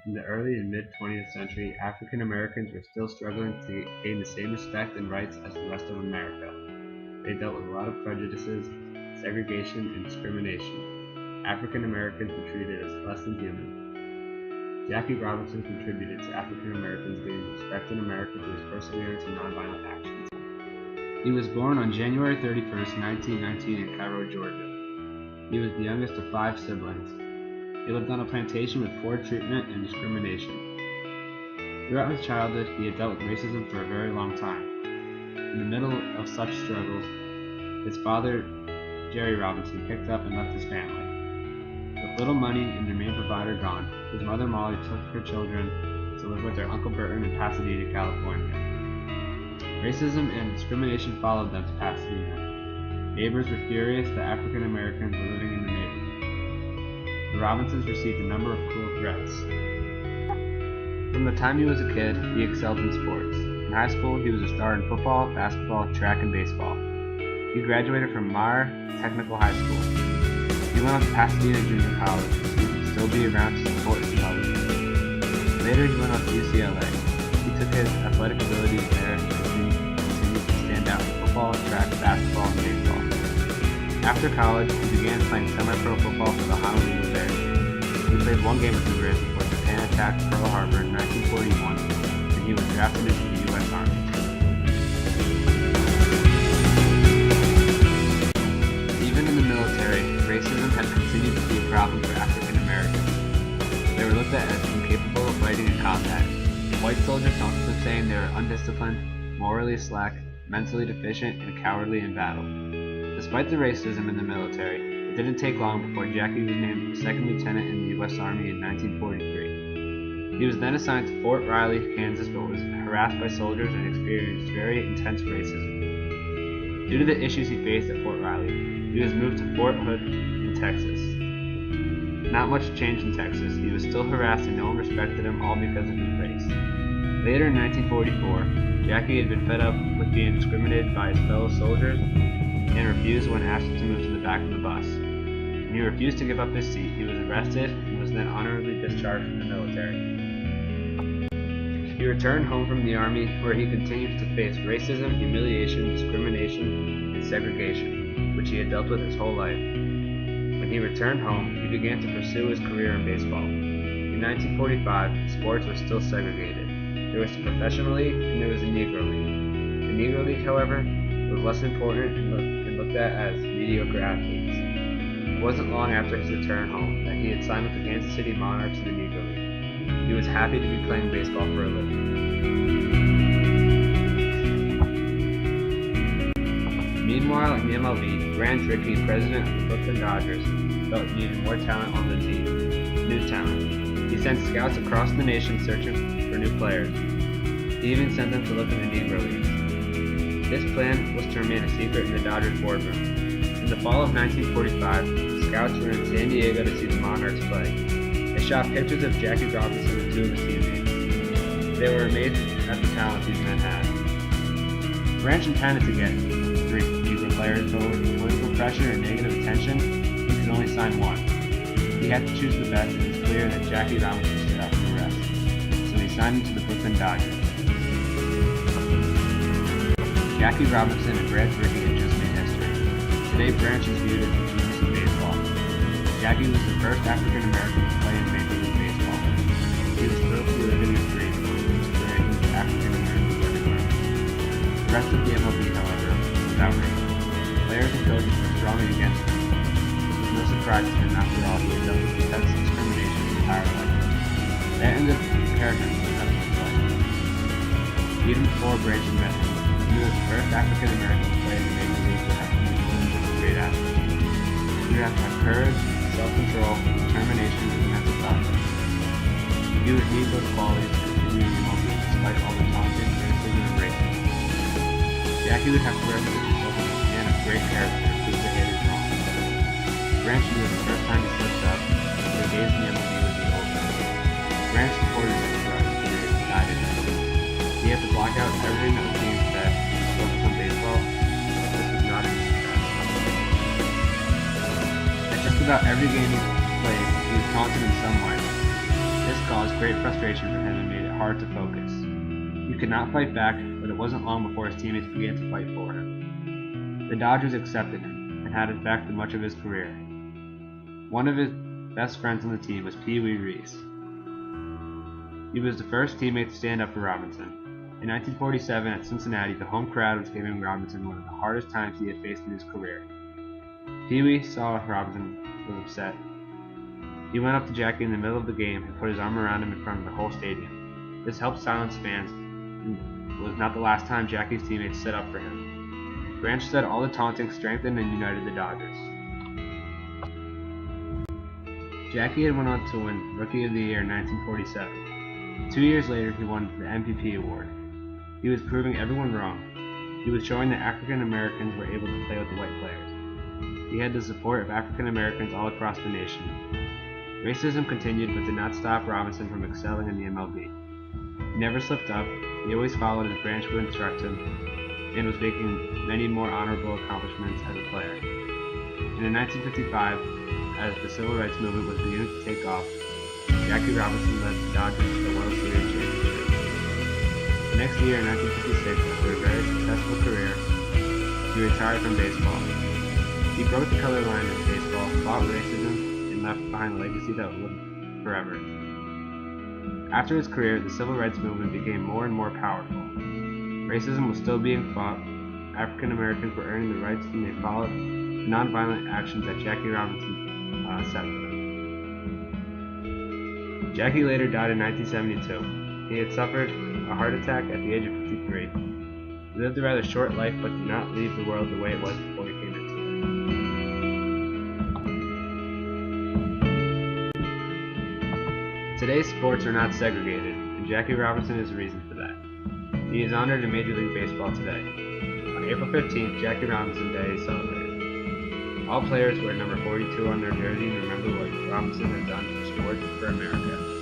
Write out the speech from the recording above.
In the early and mid-20th century, African Americans were still struggling to gain the same respect and rights as the rest of America. They dealt with a lot of prejudices, segregation, and discrimination. African Americans were treated as less than human. Jackie Robinson contributed to African Americans gaining respect in America through his perseverance and nonviolent actions. He was born on January 31st, 1919 in Cairo, Georgia. He was the youngest of 5 siblings. He lived on a plantation with poor treatment and discrimination. Throughout his childhood, he had dealt with racism for a very long time. In the middle of such struggles, his father, Jerry Robinson, picked up and left his family. With little money and their main provider gone, his mother Molly took her children to live with their Uncle Burton in Pasadena, California. Racism and discrimination followed them to Pasadena. Neighbors were furious that African Americans were living in the neighborhood. The Robinsons received a number of cruel threats. From the time he was a kid, he excelled in sports. In high school, he was a star in football, basketball, track, and baseball. He graduated from Meagher Technical High School. He went on to Pasadena Junior College, so he could still be around to support his brothers. Later, he went on to UCLA. He took his athletic abilities there and continued to stand out in football, track, basketball, and baseball. After college, he began playing semi-pro football for the Honolulu Bears. He played one game with the Bears before Japan attacked Pearl Harbor in 1941, and he was drafted into the U.S. Army. Even in the military, racism had continued to be a problem for African Americans. They were looked at as incapable of fighting in combat. White soldiers constantly saying they were undisciplined, morally slack, mentally deficient, and cowardly in battle. Despite the racism in the military, it didn't take long before Jackie was named second lieutenant in the U.S. Army in 1943. He was then assigned to Fort Riley, Kansas, but was harassed by soldiers and experienced very intense racism. Due to the issues he faced at Fort Riley, he was moved to Fort Hood in Texas. Not much changed in Texas. He was still harassed and no one respected him, all because of his race. Later in 1944, Jackie had been fed up with being discriminated by his fellow soldiers and refused when asked to move to the back of the bus. When he refused to give up his seat, he was arrested and was then honorably discharged from the military. He returned home from the Army, where he continued to face racism, humiliation, discrimination, and segregation, which he had dealt with his whole life. When he returned home, he began to pursue his career in baseball. In 1945, sports were still segregated. There was the Professional League and there was the Negro League. The Negro League, however, was less important and looked at as mediocre athletes. It wasn't long after his return home that he had signed with the Kansas City Monarchs in the Negro League. He was happy to be playing baseball for a living. Meanwhile, in the MLB, Branch Rickey, president of the Brooklyn Dodgers, felt he needed more talent on the team. New talent. He sent scouts across the nation searching for new players. He even sent them to look in the Negro Leagues. This plan was to remain a secret in the Dodgers boardroom. In the fall of 1945, the scouts were in San Diego to see the Monarchs play. They shot pictures of Jackie Robinson and 2 of his teammates. They were amazed at the talent these men had. Branch intended to get 3 Negro players, but with political pressure and negative attention, he could only sign 1. He had to choose the best, and it was clear that Jackie Robinson stood out from the rest. So he signed him to the Brooklyn Dodgers. Jackie Robinson and Branch Rickey had just made history. Today, Branch is viewed as the genius of baseball. Jackie was the first African American to play in Major League Baseball. He was thrilled to be living his dream, inspiring to African Americans everywhere. The rest of the MLB, however, was outraged. Players and coaches were strongly against him. This was no surprise to him. After all, he had dealt with intense discrimination his entire life. That ended up preparing him for the rest of his life. Even before Branch met him, he was the first African American to play in the Major Leagues to have commitment as a great athlete. You have to have courage, self-control, determination, and mental toughness. You would need those qualities to continue in the MLB despite all the taunting, criticism, and racism. Jackie would have to represent himself as a man of great character to prove the haters wrong. Branch knew the first time he slipped up, the days in the MLB would be over. Branch supported him throughout his career and guided him. He had to block out everything that was being said to focus on baseball, but this was not his success. At just about every game he played, he was taunted in some way. This caused great frustration for him and made it hard to focus. He could not fight back, but it wasn't long before his teammates began to fight for him. The Dodgers accepted him and had him back for much of his career. One of his best friends on the team was Pee Wee Reese. He was the first teammate to stand up for Robinson. In 1947 at Cincinnati, the home crowd was giving Robinson one of the hardest times he had faced in his career. Pee Wee saw Robinson was upset. He went up to Jackie in the middle of the game and put his arm around him in front of the whole stadium. This helped silence fans and was not the last time Jackie's teammates stood up for him. Branch said all the taunting strengthened and united the Dodgers. Jackie had went on to win Rookie of the Year in 1947. 2 years later, he won the MVP award. He was proving everyone wrong. He was showing that African Americans were able to play with the white players. He had the support of African Americans all across the nation. Racism continued but did not stop Robinson from excelling in the MLB. He never slipped up, he always followed as Branch would instruct him, and was making many more honorable accomplishments as a player. And in 1955, as the Civil Rights Movement was beginning to take off, Jackie Robinson led the Dodgers to the World Series championship. The next year, in 1956, after a very successful career, he retired from baseball. He broke the color line in baseball, fought racism, and left behind a legacy that would live forever. After his career, the Civil Rights Movement became more and more powerful. Racism was still being fought, African Americans were earning the rights, and they followed the nonviolent actions that Jackie Robinson set for them. Jackie later died in 1972. He had suffered a heart attack at the age of 53. He lived a rather short life but did not leave the world the way it was before he came into it. Today's sports are not segregated, and Jackie Robinson is the reason for that. He is honored in Major League Baseball today. On April 15th, Jackie Robinson Day is celebrated. All players wear number 42 on their jersey and remember what Robinson has done for sports for America.